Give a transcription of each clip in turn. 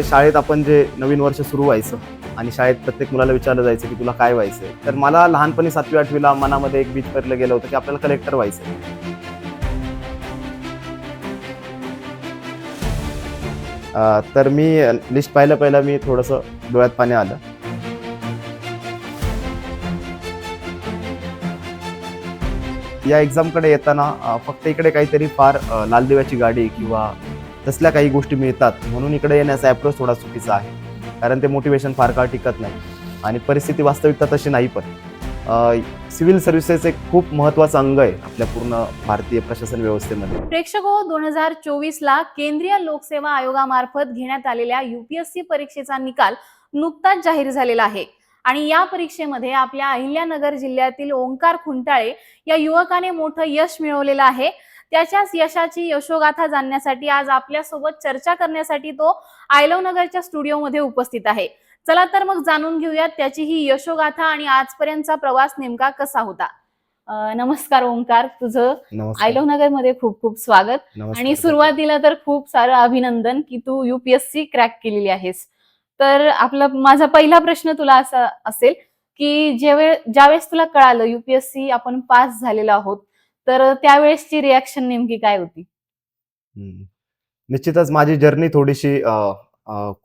शाळेत आपण जे नवीन वर्ष सुरू व्हायचं आणि शाळेत प्रत्येक मुलाला विचारलं जायचं की तुला काय व्हायचंय, तर मला लहानपणी 7वी-8वीला मनामध्ये एक बीज पेरलं गेलं होतं की आपल्याला कलेक्टर व्हायचंय. तर मी लिस्ट पहिलं मी थोडंसं डोळ्यात पाणी आलं. या एक्झामकडे येताना फक्त इकडे काहीतरी फार लाल दिव्याची गाडी किंवा तसल्या काही गोष्टी मिळतात म्हणून इकडे येण्याचा अप्रोच थोडा चुकीचा आहे. कारण ते मोटिवेशन फार काळ टिकत नाही आणि परिस्थिती वास्तविकता तशी नाही पण. सिव्हिल सर्व्हिसेस एक खूप महत्त्वाचं अंग आहे आपल्या पूर्ण भारतीय प्रशासन व्यवस्थेमध्ये. प्रेक्षको 2024ला केंद्रीय लोकसेवा आयोगामार्फत घेण्यात आलेल्या UPSC परीक्षेचा निकाल नुकताच जाहीर झालेला आहे आणि या परीक्षेमध्ये आपल्या अहिल्यानगर जिल्ह्यातील ओंकार खुंटाळे या युवकाने मोठं यश मिळवलेलं आहे. त्याच्याच यशाची यशोगाथा जाणण्यासाठी आज आपल्यासोबत चर्चा करण्यासाठी तो आयलवनगरच्या स्टुडिओमध्ये उपस्थित आहे. चला तर मग जाणून घेऊयात त्याची ही यशोगाथा आणि आजपर्यंतचा प्रवास नेमका कसा होता. नमस्कार ओंकार, तुझं नमस्कार. आयलवनगर मध्ये खूप खूप स्वागत. नमस्कार. आणि सुरुवातीला तर खूप सारं अभिनंदन की तू UPSC क्रॅक केलेली आहेस. तर माझा पहिला प्रश्न तुला असा असेल की ज्यावेळेस तुला कळालं UPSC आपण पास झालेलो आहोत, तर त्यावेळेसची रिॲक्शन नेमकी काय होती? निश्चितच माझी जर्नी थोडीशी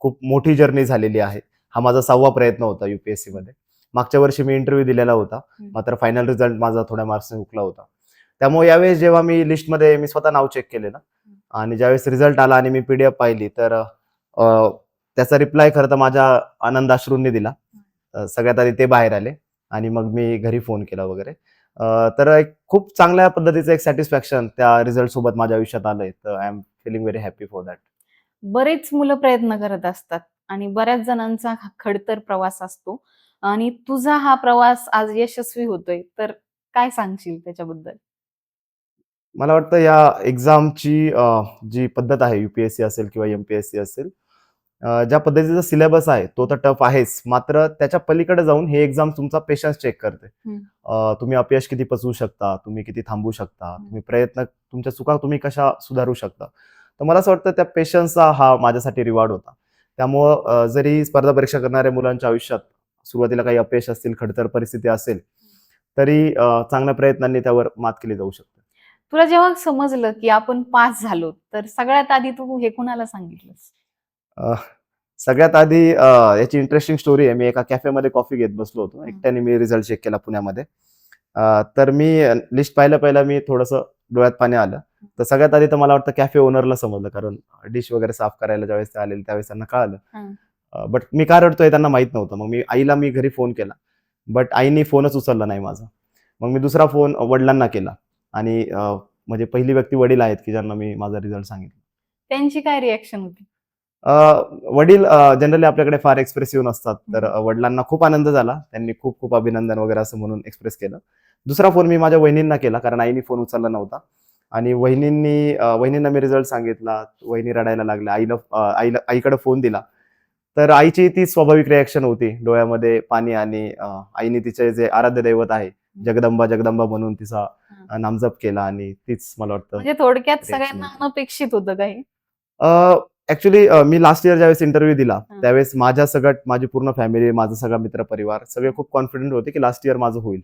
खूप मोठी जर्नी झालेली आहे. हा माझा 6वा प्रयत्न होता UPSC मध्ये. मागच्या वर्षी मी इंटरव्ह्यू दिलेला होता, मात्र फायनल रिझल्ट माझा थोड्या मार्क्सने हुकला होता. त्यामुळे यावेळेस जेव्हा मी लिस्टमध्ये मी स्वतः नाव चेक केलेलं आणि ज्यावेळेस रिझल्ट आला आणि मी PDF पाहिली तर त्याचा रिप्लाय खरं तर माझ्या आनंदाश्रूंनी दिला. सगळ्यात आधी ते बाहेर आले आणि मग मी घरी फोन केला वगैरे. तर एक खूप चांगल्या पद्धतीचं एक सॅटिस्फॅक्शन त्या रिझल्ट सोबत माझ्या आयुष्यात आलंय. तर I am feeling very happy for that. बरेच मुलं प्रयत्न करत असतात आणि बऱ्याच जणांचा खडतर प्रवास असतो आणि तुझा हा प्रवास आज यशस्वी होतोय, तर काय सांगशील त्याच्याबद्दल? मला वाटतं या एक्झामची जी पद्धत आहे UPSC असेल किंवा MPSC असेल, ज्या पद्धतीचा सिलेबस आहे तो तर टफ आहेच. मात्र त्याच्या पलीकडे जाऊन हे एक्झाम तुमचा पेशन्स चेक करते. तुम्ही अपयश किती पचवू शकता, तुम्ही किती थांबू शकता, तुमच्या चुका तुम्ही कशा सुधारू शकता. तर मला असं वाटतं त्या पेशन्सचा हा माझ्यासाठी रिवॉर्ड होता. त्यामुळं जरी स्पर्धा परीक्षा करणाऱ्या मुलांच्या आयुष्यात सुरुवातीला काही अपयश असतील, खडतर परिस्थिती असेल, तरी चांगल्या प्रयत्नांनी त्यावर मात केली जाऊ शकते. तुला जेव्हा समजलं की आपण पास झालो, तर सगळ्यात आधी तू हे कुणाला सांगितलंस? अ, सगळ्यात आधी याची इंटरेस्टिंग स्टोरी आहे. मी एका कॅफेमध्ये कॉफी घेत बसलो होतो. एकट्याने मी रिझल्ट चेक केला पुण्यामध्ये. तर मी लिस्ट पहिलं मी थोडंसं डोळ्यात पाणी आलं. तर सगळ्यात आधी तर मला वाटतं कॅफे ओनरला समजलं, कारण डिश वगैरे साफ करायला ज्यावेळेस ते आलेले त्यावेळेस त्यांना कळालं. बट मी का रडतोय त्यांना माहित नव्हतं. मग आईला घरी फोन केला. बट आईने फोनच उचलला नाही माझा. मग मी दुसरा फोन वडिलांना केला आणि म्हणजे पहिली व्यक्ती वडील आहेत की ज्यांना मी माझा रिझल्ट सांगितला. त्यांची काय रिॲक्शन होती? वडील जनरली आपल्याकडे फार एक्सप्रेसिव्ह नसतात. तर वडिलांना खूप आनंद झाला. त्यांनी खूप खूप अभिनंदन वगैरे असं म्हणून एक्सप्रेस केलं. दुसरा फोन मी माझ्या वहिनींना केला, कारण आईने फोन उचलला नव्हता आणि वहिनींना मी रिझल्ट सांगितला. वहिनी रडायला लागल्या. आईकडे फोन दिला. तर आईची ती स्वाभाविक रिॲक्शन होती. डोळ्यामध्ये पाणी आणि आईने तिचे जे आराध्य दैवत आहे जगदंबा जगदंबा म्हणून तिचा नामजप केला आणि तीच मला वाटतं म्हणजे थोडक्यात reaction सगळ्यांना होती. अनपेक्षित होतं काही? ऍक्च्युली मी लास्ट इयर ज्यावेळेस इंटरव्ह्यू दिला त्यावेळेस माझी पूर्ण फॅमिली, माझा सगळा मित्रपरिवार सगळे खूप कॉन्फिडंट होते की लास्ट इयर माझं होईल.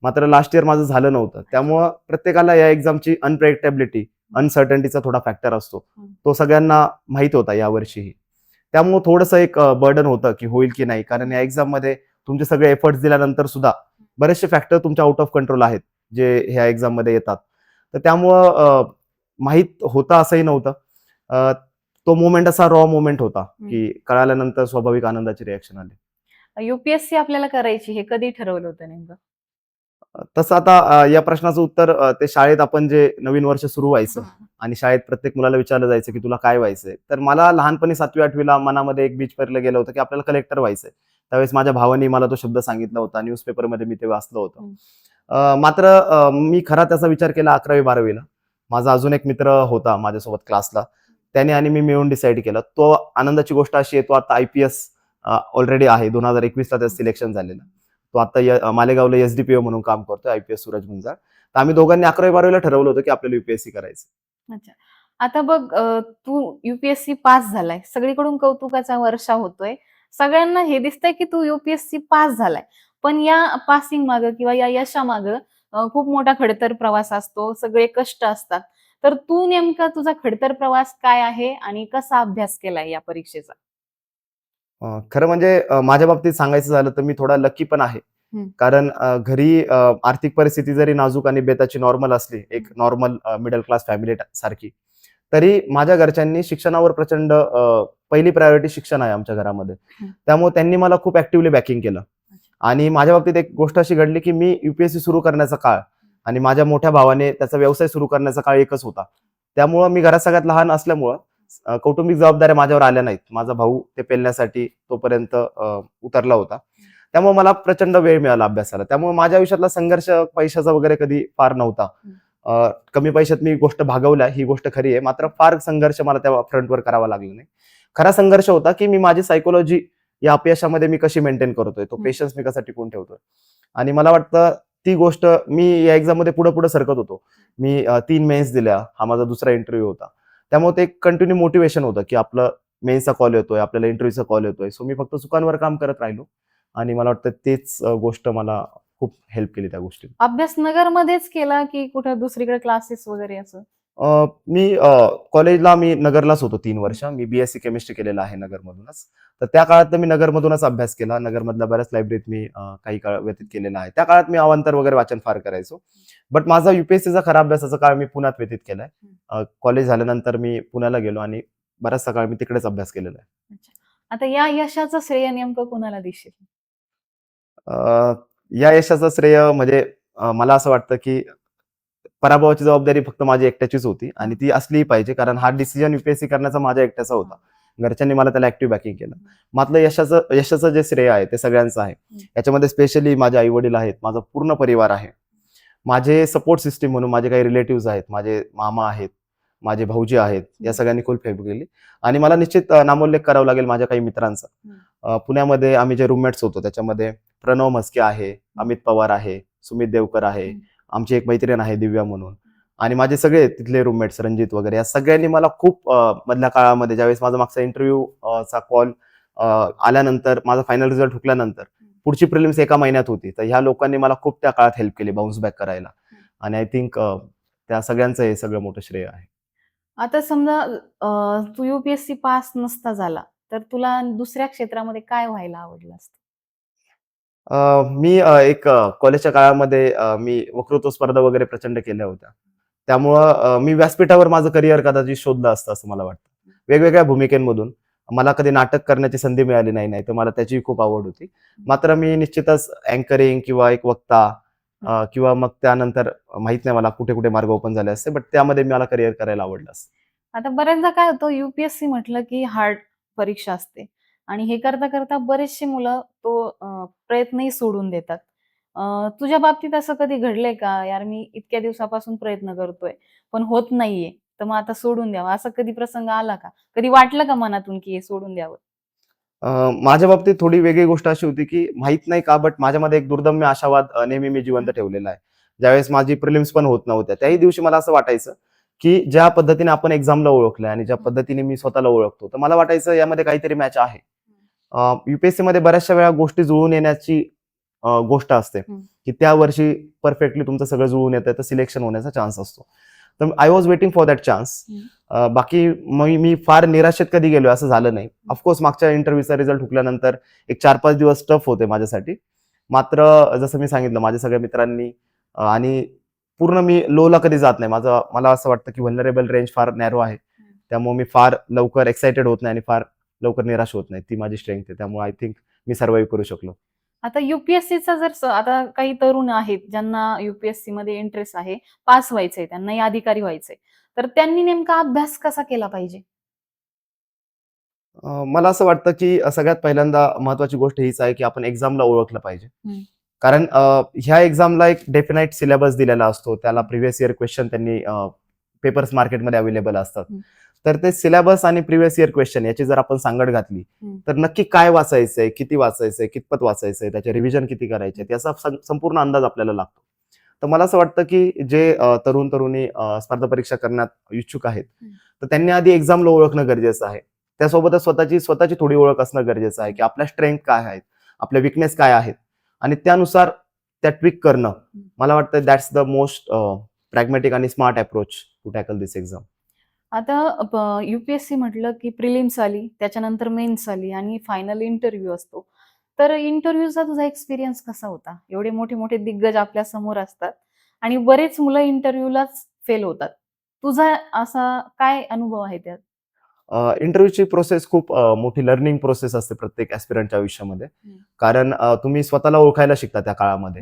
मात्र लास्ट इयर माझं झालं नव्हतं. त्यामुळं प्रत्येकाला या एक्झामची अनप्रेडिक्टेबिलिटी, अनसर्टनिटीचा थोडा फॅक्टर असतो. तो सगळ्यांना माहित होता यावर्षीही. त्यामुळं थोडंसं एक बर्डन होतं की होईल की नाही, कारण या एक्झाम मध्ये तुमचे सगळे एफर्ट्स दिल्यानंतर सुद्धा बरेचसे फॅक्टर तुमच्या आउट ऑफ कंट्रोल आहेत जे ह्या एक्झाम मध्ये येतात. तर त्यामुळं माहित होतं असंही नव्हतं. तो मोमेंट असा रॉ मोमेंट होता की कळाल्यानंतर स्वाभाविक आनंदाची रिॲक्शन आली. UPSC आपल्याला करायची हे कधी ठरवलं होतं नेमकं? तसं आता या प्रश्नाचं उत्तर ते शाळेत आपण जे नवीन वर्ष सुरू व्हायचं आणि शाळेत प्रत्येक मुलाला विचारलं जायचं की तुला काय व्हायचंय, तर मला लहानपणी 7वी-8वीला मनामध्ये एक बीज पेरलं गेलं होतं की आपल्याला कलेक्टर व्हायचंय. त्यावेळेस माझ्या भावानी मला तो शब्द सांगितला होता. न्यूजपेपरमध्ये मी ते वाचलं होतं. मात्र मी खरा त्याचा विचार केला 11वी-12वीला. माझा अजून एक मित्र होता माझ्यासोबत क्लासला. त्याने आणि मी मिळून डिसाईड केलं. तो आनंदाची गोष्ट अशी आहे, तो आता IPS ऑलरेडी आहे. 2021ला त्याचं सिलेक्शन झालेलं. तो आता मालेगावला SDPO म्हणून काम करतोय, IPS सूरज गुंजाळ. तर आम्ही दोघांनी 11वी-12वीला ठरवलं होतं की आपल्याला UPSC करायचं. अच्छा. आता बघ, तू युपीएससी पास झालाय, सगळीकडून कौतुकाचा वर्षाव होतोय. सगळ्यांना हे दिसतंय की तू युपीएससी पास झालाय. पण या पासिंग मागं किंवा या यशामागं खूप मोठा खडतर प्रवास असतो, सगळे कष्ट असतात. तर तू नेमका तुझा खडतर प्रवास काय आहे आणि कसा अभ्यास केलाय या परीक्षेचा? खरं म्हणजे माझ्या बाबतीत सांगायचं झालं तर मी थोडा लकी पण आहे. हं. कारण घरी आर्थिक परिस्थिती जरी नाजूक आणि बेताची नॉर्मल असली, एक नॉर्मल मिडल क्लास फॅमिली सारखी, तरी माझ्या घरच्यांनी शिक्षणावर प्रचंड पहिली प्रायोरिटी शिक्षण आहे आमच्या घरामध्ये. हं. त्यामुळे त्यांनी मला खूप ॲक्टिव्हली बॅकिंग केलं. आणि माझ्या बाबतीत एक गोष्ट अशी घडली, की मी यूपीएससी सुरू करण्याचा काळ आणि माझ्या मोठ्या भावाने त्याचा व्यवसाय सुरू करण्याचा काळ एकच होता. त्यामुळं मी घरात सगळ्यात लहान असल्यामुळं कौटुंबिक जबाबदाऱ्या माझ्यावर आल्या नाहीत. माझा भाऊ ते पेलण्यासाठी तोपर्यंत उतरला होता. त्यामुळे मला प्रचंड वेळ मिळाला अभ्यासाला. त्यामुळे माझ्या आयुष्यातला संघर्ष पैशाचा वगैरे कधी फार नव्हता. कमी पैशात मी गोष्ट भागवल्या ही गोष्ट खरी आहे. मात्र फार संघर्ष मला त्या फ्रंटवर करावा लागला नाही. खरा संघर्ष होता, की मी माझी सायकॉलॉजी या अपयशामध्ये मी कशी मेंटेन करतोय, तो पेशन्स मी कसा टिकवून ठेवतोय. आणि मला वाटतं ती गोष्ट मी या एक्झाममध्ये पुढे सरकत होतो. मी 3 मेन्स दिल्या. हा माझा दुसरा इंटरव्ह्यू होता. त्यामुळे ते एक कंटिन्यू मोटिव्हेशन होतं, की आपलं मेन्सचा कॉल येतोय, आपल्याला इंटरव्ह्यूचा कॉल येतोय. सो मी फक्त चुकांवर काम करत राहिलो आणि मला वाटतं तेच गोष्ट मला खूप हेल्प केली त्या गोष्टीत. अभ्यास नगरमध्येच केला की कुठं दुसरीकडे क्लासेस वगैरे असं? मी कॉलेजला मी नगरलाच होतो 3 वर्ष. मी बीएससी केमिस्ट्री केलेलं आहे नगरमधूनच. तर त्या काळात तर मी नगरमधूनच अभ्यास केला. नगरमधल्या बऱ्याच लायब्ररीत मी काही काळ व्यतीत केलेला आहे. त्या काळात मी अवांतर वगैरे वाचन फार करायचो. बट माझा यूपीएससीचा खरा अभ्यासाचा काळ मी पुण्यात व्यतीत केलाय. कॉलेज झाल्यानंतर मी पुण्याला गेलो आणि बराचसा काळ मी तिकडेच अभ्यास केलेला आहे. अच्छा. आता या यशाचं श्रेय नेमकं कोणाला देशील? अ, या यशाचं श्रेय म्हणजे मला असं वाटतं, की पराभवाची जबाबदारी फक्त माझी एकट्याचीच होती आणि ती असलीही पाहिजे कारण हा डिसिजन यूपीएससी करण्याचा माझ्या एकट्याचा होता. घरच्यांनी मला त्याला ऍक्टिव्ह बॅकिंग केलं. मात्र यशाचं जे श्रेय आहे ते सगळ्यांचं आहे. याच्यामध्ये स्पेशली माझे आई वडील आहेत, माझा पूर्ण परिवार आहे. माझे सपोर्ट सिस्टीम म्हणून माझे काही रिलेटिव्ह आहेत, माझे मामा आहेत, माझे भाऊजी आहेत, या सगळ्यांनी खूप हेल्प केली. आणि मला निश्चित नामोल्लेख करावा लागेल माझ्या काही मित्रांचा. पुण्यामध्ये आम्ही जे रूममेट्स होतो त्याच्यामध्ये प्रणव म्हस्के आहे, अमित पवार आहे, सुमित देवकर आहे, आमची एक मैत्रीण आहे दिव्या म्हणून आणि माझे सगळे तिथले रूममेट्स रणजित वगैरे या सगळ्यांनी मला खूप मधल्या काळामध्ये ज्यावेळेस माझा मागचा इंटरव्ह्यू चा कॉल आल्यानंतर माझा फायनल रिझल्ट हुकल्यानंतर पुढची प्रिलिम्स 1 महिन्यात होती. तर ह्या लोकांनी मला खूप त्या काळात हेल्प केली बाउन्स बॅक करायला आणि आय थिंक त्या सगळ्यांचं हे सगळं मोठं श्रेय आहे. आता समजा तू युपीएससी पास नसता झाला, तर तुला दुसऱ्या क्षेत्रामध्ये काय व्हायला आवडलं असतं? मी एक कॉलेजच्या काळामध्ये मी वक्तृत्व स्पर्धा वगैरे प्रचंड केल्या होत्या. त्यामुळं मी व्यासपीठावर माझं करिअर कदाचित शोधलं असतं असं मला वाटतं. वेगवेगळ्या भूमिकेमधून. मला कधी नाटक करण्याची संधी मिळाली नाही, तर मला त्याचीही खूप आवड होती. मात्र मी निश्चितच अँकरिंग किंवा एक वक्ता किंवा मग त्यानंतर माहित नाही मला कुठे-कुठे मार्ग ओपन झाले असते, बट त्यामध्ये मला करिअर करायला आवडलं असतं. आता बऱ्याचदा काय होतं, युपीएससी म्हटलं की हार्ड परीक्षा असते आणि हे करता बरेचशी मुलं तो प्रयत्नही सोडून देतात. तुझ्या बाबतीत असं कधी घडलंय का? यार मी इतक्या दिवसापासून प्रयत्न करतोय, पण होत नाहीये, तर मग आता सोडून द्यावं, असा कधी प्रसंग आला का? कधी वाटलं का मनातून की हे सोडून द्यावं? माझ्या बाबतीत थोडी वेगळी गोष्ट अशी होती, की माहीत नाही का, बट माझ्यामध्ये एक दुर्दम्य आशावाद नेहमी मी जिवंत ठेवलेला आहे. ज्यावेळेस माझी प्रिलिम्स पण होत नव्हत्या, त्याही दिवशी मला असं वाटायचं, की ज्या पद्धतीने आपण एक्झामला ओळखलंय आणि ज्या पद्धतीने मी स्वतःला ओळखतो, तर मला वाटायचं यामध्ये काहीतरी मॅच आहे. यूपीएससीमध्ये बऱ्याचशा वेळा गोष्टी जुळून येण्याची गोष्ट असते, की त्या वर्षी परफेक्टली तुमचं सगळं जुळून येतं, तर सिलेक्शन होण्याचा चान्स असतो. तर I was waiting for that chance. बाकी मी फार निराशेत कधी गेलोय असं झालं नाही. ऑफकोर्स मागच्या इंटरव्ह्यूचा रिझल्ट हुकल्यानंतर एक 4-5 दिवस टफ होते माझ्यासाठी. मात्र जसं मी सांगितलं माझ्या सगळ्या मित्रांनी आणि पूर्ण मी लोला कधी जात नाही. मला असं वाटतं की व्हलनरेबल रेंज फार नॅरो आहे. त्यामुळे मी फार लवकर एक्साइटेड होत नाही आणि फार लवकर निराश होत नाही. ती माझी स्ट्रेंथ आहे. त्यामुळे आय थिंक मी सर्व्हाइव्ह करू शकलो. आता युपीएससीचा जर आता काही तरुण आहेत ज्यांना युपीएससी मध्ये इंटरेस्ट आहे, पास व्हायचंय, त्यांनाही अधिकारी व्हायचंय, तर त्यांनी नेमका अभ्यास कसा केला पाहिजे? मला असं वाटतं की सगळ्यात पहिल्यांदा महत्त्वाची गोष्ट हीच आहे की आपण एक्झामला ओळखलं पाहिजे. कारण ह्या एक्झामला एक डेफिनाइट सिलेबस दिलेला असतो. त्याला प्रिव्हियस इयर क्वेश्चन त्यांनी पेपर्स मार्केटमध्ये अवेलेबल असतात. तर ते सिलेबस आणि प्रिव्हियस इयर क्वेश्चन याची जर आपण सांगड घातली, तर नक्की काय वाचायचंय, किती वाचायचंय, कितपत वाचायचंय, त्याचे रिव्हिजन किती करायचे याचा संपूर्ण अंदाज आपल्याला लागतो. तर मला असं वाटतं की जे तरुण तरुणी स्पर्धा परीक्षा करण्यात इच्छुक आहेत तर त्यांनी आधी एक्झामला ओळखणं गरजेचं आहे. त्यासोबतच स्वतःची थोडी ओळख असणं गरजेचं आहे की आपल्या स्ट्रेंथ काय आहेत, आपल्या विकनेस काय आहेत आणि त्यानुसार त्या ट्विक करणं. मला वाटतं दॅट्स द मोस्ट प्रॅग्मॅटिक आणि smart approach to tackle this exam. आता युपीएससी म्हटलं की प्रिलिम्स आली, त्याच्यानंतर मेन्स आली आणि फायनल इंटरव्ह्यू असतो. तर इंटरव्ह्यूचा तुझा एक्सपिरियन्स कसा होता? एवढे मोठे मोठे दिग्गज आपल्या समोर असतात आणि बरेच मुलं इंटरव्ह्यूलाच फेल होतात. तुझा असा काय अनुभव आहे त्यात? इंटरव्ह्यूची प्रोसेस खूप मोठी लर्निंग प्रोसेस असते प्रत्येक ऍस्पिरंटच्या आयुष्यामध्ये. कारण तुम्ही स्वतःला ओळखायला शिकता त्या काळामध्ये.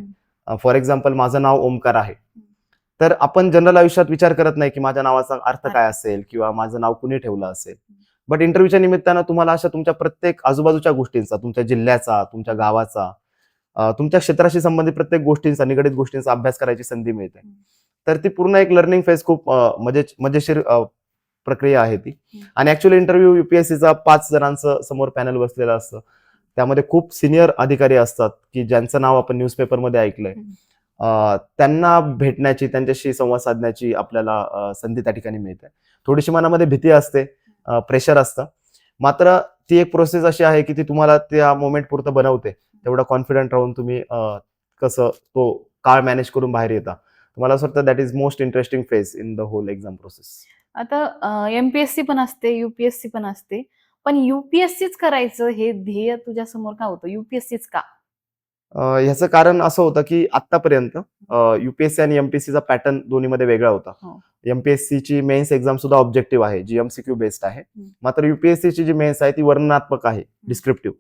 फॉर एक्झाम्पल माझं नाव ओमकार आहे. तर आपण जनरल आयुष्यात विचार करत नाही की माझ्या नावाचा अर्थ काय असेल किंवा माझं नाव कुणी ठेवलं असेल. बट इंटरव्ह्यूच्या निमित्तानं तुम्हाला अशा तुमच्या प्रत्येक आजूबाजूच्या गोष्टींचा, तुमच्या जिल्ह्याचा, तुमच्या गावाचा, तुमच्या क्षेत्राशी संबंधित प्रत्येक गोष्टींचा, निगडित गोष्टींचा अभ्यास करायची संधी मिळते. तर ती पूर्ण एक लर्निंग फेज खूप मजेशीर प्रक्रिया आहे ती. आणि ऍक्च्युअली इंटरव्ह्यू युपीएससीचा 5 जणांचं समोर पॅनल बसलेलं असतं. त्यामध्ये खूप सिनियर अधिकारी असतात की ज्यांचं नाव आपण न्यूजपेपरमध्ये ऐकलंय. त्यांना भेटण्याची, त्यांच्याशी संवाद साधण्याची आपल्याला संधी त्या ठिकाणी मिळते. थोडीशी मनामध्ये भीती असते, प्रेशर असतं. मात्र ती एक प्रोसेस अशी आहे की ती तुम्हाला त्या मोमेंट पुरतं बनवते. तेवढा कॉन्फिडंट राहून तुम्ही कसं तो काळ मॅनेज करून बाहेर येता. मला असं वाटतं that is most interesting phase in the whole exam process. आता एमपीएससी पण असते, युपीएससी पण असते. पण युपीएससीच करायचं हे ध्येय तुझ्या समोर का होतं? युपीएससीच का? ह्याचं कारण असं होतं की आतापर्यंत युपीएससी आणि एमपीएससीचा पॅटर्न दोन्हीमध्ये वेगळा होता. हो. एमपीएससीची मेन्स एक्झाम सुद्धा ऑब्जेक्टिव्ह आहे, जी एमसीक्यू बेस्ड आहे. मात्र युपीएससीची जी मेन्स आहे ती वर्णनात्मक आहे, डिस्क्रिप्टिव्ह.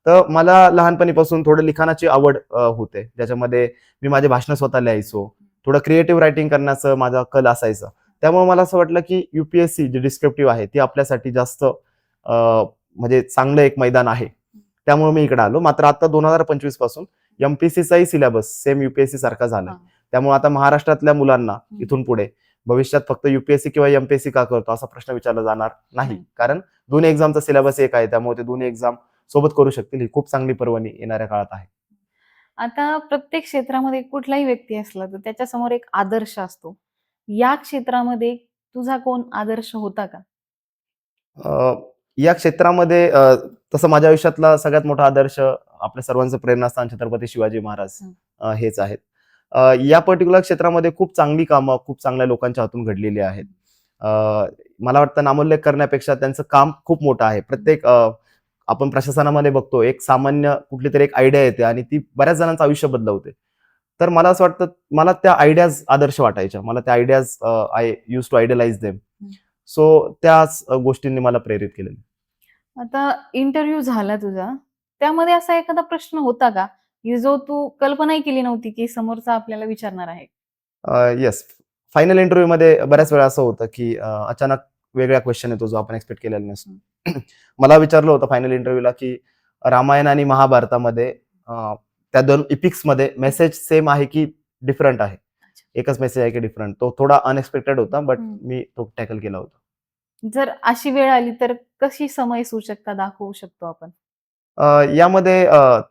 तर मला लहानपणीपासून थोडं लिखाणाची आवड होते, ज्याच्यामध्ये मी माझे भाषण स्वतः लिहायचो. थोडं क्रिएटिव्ह रायटिंग करण्याचं माझा कल असायचा. त्यामुळे मला असं वाटलं की युपीएससी जी डिस्क्रिप्टिव्ह आहे ती आपल्यासाठी जास्त म्हणजे चांगलं एक मैदान आहे. त्यामुळे मी इकडे आलो. मात्र आता 2025 पासून एमपीएससीचाही सिलेबस सेम युपीएससी सारखा झालाय. त्यामुळे आता महाराष्ट्रातल्या मुलांना इथून पुढे भविष्यात फक्त युपीएससी किंवा एमपीएससी का करतो असा प्रश्न विचारला जाणार नाही. कारण दोन्ही एक्झामचा सिलेबस एक आहे. त्यामुळे ते दोन्ही एक्झाम सोबत करू शकतील. ही खूप चांगली पर्वणी येणाऱ्या काळात आहे. आता प्रत्येक क्षेत्रामध्ये कुठलाही व्यक्ती असला तर त्याच्यासमोर एक आदर्श असतो. या क्षेत्रामध्ये तुझा कोण आदर्श होता का? या क्षेत्रामध्ये तसं माझ्या आयुष्यातला सगळ्यात मोठा आदर्श आपल्या सर्वांचं प्रेरणास्थान छत्रपती शिवाजी महाराज हेच आहेत. या पर्टिक्युलर क्षेत्रामध्ये खूप चांगली कामं खूप चांगल्या लोकांच्या हातून घडलेली आहेत. मला वाटतं नामोल्लेख करण्यापेक्षा त्यांचं काम खूप मोठं आहे. प्रत्येक आपण प्रशासनामध्ये बघतो एक सामान्य कुठली तरी एक आयडिया येते आणि ती बऱ्याच जणांचं आयुष्य बदलवते. तर मला असं वाटतं मला त्या आयडियाज आदर्श वाटायच्या. मला त्या ideas I used to idealize them. So त्याच गोष्टींनी मला प्रेरित केलेलं. आता इंटरव्ह्यू झाला तुझा, त्यामध्ये असा एखादा प्रश्न होता का, की जो तू कल्पनाही केली नव्हती, की समोरचा आपल्याला विचारणार आहे? येस. फायनल इंटरव्ह्यू मध्ये बऱ्याच वेळा असं होतं की अचानक वेगळा क्वेश्चन येतो जो आपण एक्सपेक्ट केलेला नसतो. मला विचारलं होतं फायनल इंटरव्ह्यूला की रामायण आणि महाभारतामध्ये त्या 2 इपिक्स मध्ये मेसेज सेम आहे की डिफरंट आहे? एकच मेसेज आहे की डिफरंट? तो थोडा अनएक्सपेक्टेड होता, बट मी तो टॅकल केला होता. जर अशी वेळ आली तर कशी समय सूचकता दाखवू शकतो आपण? यामध्ये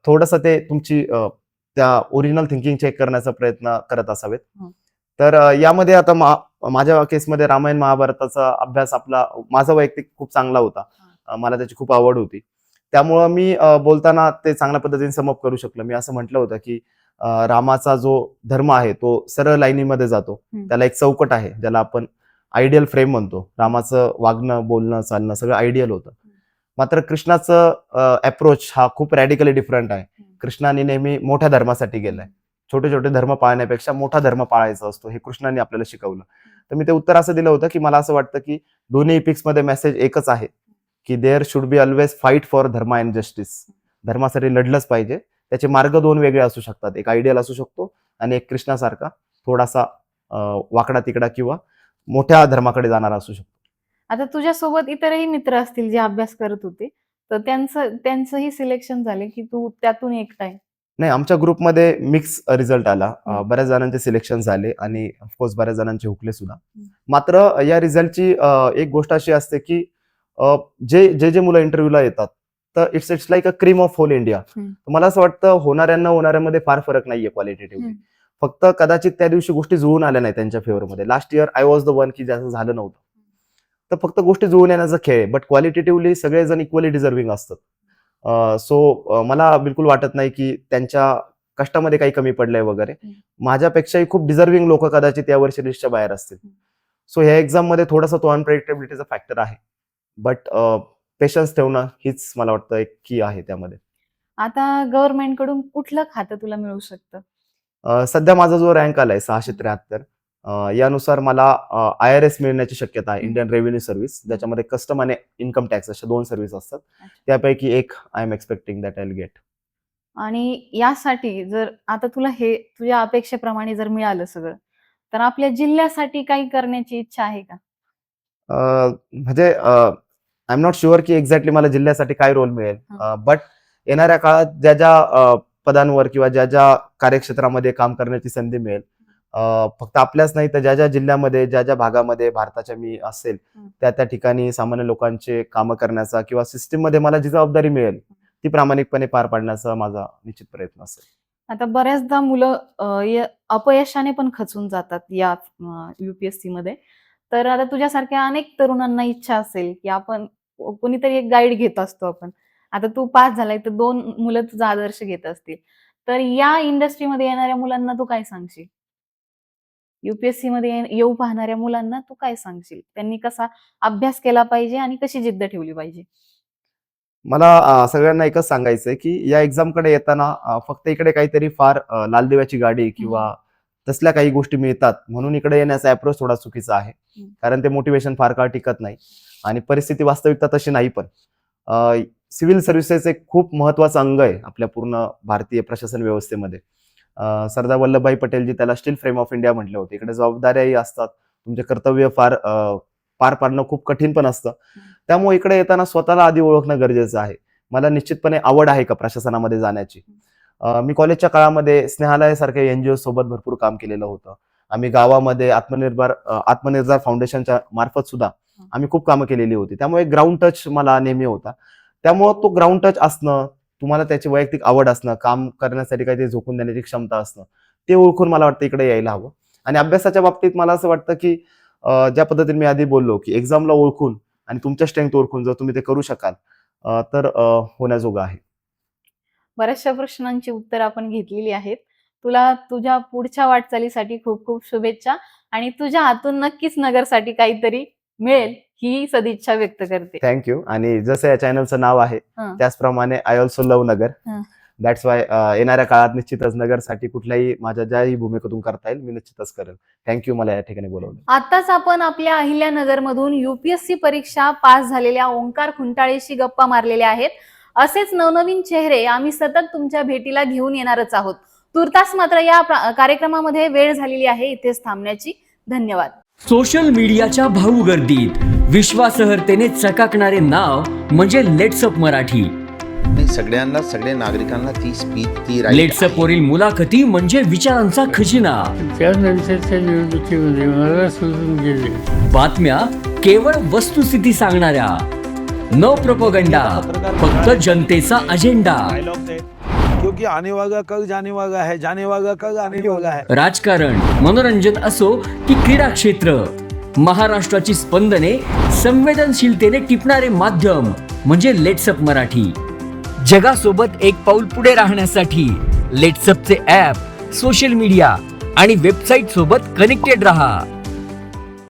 थोडंसं ते तुमची त्या ओरिजिनल थिंकिंग चेक करण्याचा प्रयत्न करत असावेत. तर यामध्ये आता माझ्या केसमध्ये रामायण महाभारताचा अभ्यास माझा वैयक्तिक खूप चांगला होता. मला त्याची खूप आवड होती. त्यामुळं मी बोलताना ते चांगल्या पद्धतीने समअप करू शकलो. मी असं म्हटलं होतं की रामाचा जो धर्म आहे तो सरळ लाईनीमध्ये जातो. त्याला एक चौकट आहे ज्याला आपण आयडियल फ्रेम म्हणतो. रामाचं वागणं, बोलणं, चालणं सगळं आयडियल होतं. मात्र कृष्णाचं अप्रोच हा खूप रॅडिकली डिफरंट आहे. कृष्णाने नेहमी मोठ्या धर्मासाठी गेलाय. छोटे छोटे धर्म पाळण्यापेक्षा मोठा धर्म पाळायचा असतो हे कृष्णाने आपल्याला शिकवलं. तर मी ते उत्तर असं दिलं होतं की मला असं वाटतं की दोन्ही इपिक्स मध्ये मेसेज एकच आहे की there should be always fight for dharma and justice. धर्मासाठी लढलंच पाहिजे. त्याचे मार्ग 2 वेगळे असू शकतात. एक आयडियल असू शकतो आणि एक कृष्णासारखा थोडासा वाकडा तिकडा किंवा मोठ्या धर्माकडे जाणारा असू शकतो. आता तुझ्यासोबत इतरही मित्र असतील जे अभ्यास करत होते, तर त्यांचंही सिलेक्शन झाले, की तू त्यातून एकटा आहे? नाही, आमच्या ग्रुपमध्ये मिक्स रिझल्ट आला. बऱ्याच जणांचे सिलेक्शन झाले आणि ऑफकोर्स बऱ्याच जणांचे हुकले सुद्धा. मात्र या रिझल्टची एक गोष्ट अशी असते की जे मुलं इंटरव्ह्यूला येतात तर it's like a cream of whole India. मला असं वाटतं होणाऱ्यांमध्ये फार फरक नाहीये क्वालिटेटिव्हली. फक्त कदाचित त्या दिवशी गोष्टी जुळून आल्या नाही त्यांच्या फेवरमध्ये. Last year I was the one की ज्याचं झालं नव्हतं. तर फक्त गोष्टी जुळून येण्याचा खेळ, बट क्वालिटेटिव्हली सगळेजण इक्वली डिझर्विंग असतात. सो मला बिलकुल वाटत नाही की त्यांच्या कष्टामध्ये काही कमी पडलंय वगैरे. माझ्यापेक्षाही खूप डिझर्विंग लोक कदाचित यावर्षी लिस्टच्या बाहेर असतील. सो ह्या एक्झाम मध्ये थोडासा तो अनप्रेडिक्टेबिलिटीचा फॅक्टर आहे, बट पेशन्स ठेवणं हीच मला वाटतं एक की आहे त्यामध्ये. आता गव्हर्नमेंट कडून कुठलं खातं तुला मिळू शकतं? सध्या माझा जो रँक आलाय 673, यानुसार मला IRS मिळण्याची शक्यता आहे, इंडियन रेव्हेन्यू सर्व्हिस, ज्याच्यामध्ये कस्टम आणि इन्कम टॅक्स अशा 2 सर्व्हिस असतात. त्यापैकी एक I am expecting that I will get. आणि यासाठी जर आता तुला हे तुझ्या अपेक्षेप्रमाणे जर मिळालं सगळं, तर आपल्या जिल्ह्यासाठी काही करण्याची इच्छा आहे का? म्हणजे आय एम नॉट शुअर की एक्झॅक्टली मला जिल्ह्यासाठी काय रोल मिळेल, बट येणाऱ्या काळात ज्या ज्या पदांवर किंवा ज्या ज्या कार्यक्षेत्रामध्ये काम करण्याची संधी मिळेल, फक्त आपल्याच नाही तर ज्या ज्या जिल्ह्यामध्ये ज्या ज्या भागामध्ये भारताच्या मी असेल त्या त्या ठिकाणी सामान्य लोकांचे कामं करण्याचा किंवा सिस्टीम मध्ये मला जी जबाबदारी मिळेल ती प्रामाणिकपणे पार पाडण्याचा माझा निश्चित प्रयत्न असेल. आता बऱ्याचदा मुलं अपयशाने पण खचून जातात या UPSC मध्ये. तर आता तुझ्यासारख्या अनेक तरुणांना इच्छा असेल की आपण कोणीतरी एक गाईड घेत असतो आपण. आता तू पास झालाय तर 2 मुलं तुझा आदर्श घेत असतील. तर या इंडस्ट्रीमध्ये येणाऱ्या मुलांना तू काय सांगशील? UPSC मध्ये येऊ पाहणाऱ्या मुलांना तू काय सांगशील? त्यांनी कसा अभ्यास केला पाहिजे आणि कशी जिद्द ठेवली पाहिजे? मला सगळ्यांना एकच सांगायचंय की या एक्झाम कडे येताना फक्त इकडे काहीतरी फार लालदेवाची गाडी किंवा तसल्या काही गोष्टी मिळतात म्हणून इकडे येण्याचा अप्रोच थोडा चुकीचा आहे. कारण ते मोटिवेशन फार काळ टिकत नाही आणि परिस्थिती वास्तविकता तशी नाही. पण सिव्हिल सर्व्हिसेस एक खूप महत्वाचं अंग आहे आपल्या पूर्ण भारतीय प्रशासन व्यवस्थेमध्ये. सरदार वल्लभभाई पटेलजी त्याला स्टील फ्रेम ऑफ इंडिया म्हटले होते. इकडे जबाबदाऱ्याही असतात, तुमचे कर्तव्य पार पाडणं खूप कठीण पण असतं. त्यामुळे इकडे येताना स्वतःला आधी ओळखणं गरजेचं आहे. मला निश्चितपणे आवड आहे का प्रशासनामध्ये जाण्याची. मी कॉलेजच्या काळामध्ये स्नेहालयासारख्या NGO सोबत भरपूर काम केलेलं होतं. आम्ही गावामध्ये आत्मनिर्भर फाउंडेशनच्या मार्फत सुद्धा आम्ही खूप कामं केलेली होती. त्यामुळे ग्राउंड टच मला नेहमी होता. त्यामुळे तो ग्राउंड टच असणं, तुम्हाला त्याची वैयक्तिक आवड असणं, काम करण्यासाठी काहीतरी झोकून देण्याची क्षमता असणं, ते ओळखून मला वाटतं इकडे यायला हवं. आणि अभ्यासाच्या बाबतीत मला असं वाटतं की ज्या पद्धतीने मी आधी बोललो की एक्झामला ओळखून आणि तुमच्या स्ट्रेंथ ओळखून जर तुम्ही ते करू शकाल तर होण्याजोगं आहे. बऱ्याचशा प्रश्नांची उत्तर आपण घेतलेली आहेत. तुला तुझ्या पुढच्या वाटचालीसाठी खूप खूप शुभेच्छा आणि तुझ्या हातून नक्कीच नगरसाठी काहीतरी मिळेल ही सदिच्छा व्यक्त करते. थँक्यू. आणि जसं या चॅनलचं नाव आहे त्याचप्रमाणे I also love Nagar. That's why येणाऱ्या काळात निश्चितच नगरसाठी कुठल्याही माझ्या ज्याही भूमिकेतून करता येईल मी निश्चितच करेल. थँक्यू मला या ठिकाणी बोलवलं. आताच आपण आपल्या अहिल्यानगर मधून UPSC परीक्षा पास झालेल्या ओंकार खुंटाळेशी गप्पा मारलेल्या आहेत. असेच नवनवीन चेहरे आम्ही सतत तुमच्या भेटीला घेऊन येणारच आहोत. तुर्तास मात्र या कार्यक्रमामध्ये वेळ झालेली आहे इथेच थांबण्याची. धन्यवाद. सोशल मीडियाच्या भाऊ गर्दीत विश्वासार्हतेने चकाकणारे नाव म्हणजे लेट्सअप मराठी. सगळ्यांना, सगळ्या नागरिकांना ती स्पीच, ती लेट्सअप वरील मुलाखती म्हणजे विचारांचा खजिना. त्यानंतरच्या निवडणुकीमध्ये मला सोडून गेले. बातम्या केवळ वस्तुस्थिती सांगणाऱ्या, न प्रोपगंडा, फक्त जनतेचा अजेंडा. क्योंकि आने वाला कल जाने वाला है, जाने वाला कल आने वाला है. राजकारण, मनोरंजन असो की क्रीडा क्षेत्र, महाराष्ट्राची स्पंदने संवेदनशीलतेने टिपणारे माध्यम म्हणजे लेट्सअप मराठी. जगासोबत एक पाऊल पुढे राहण्यासाठी लेट्सअपचे ॲप, सोशल मीडिया आणि वेबसाईट सोबत कनेक्टेड रहा.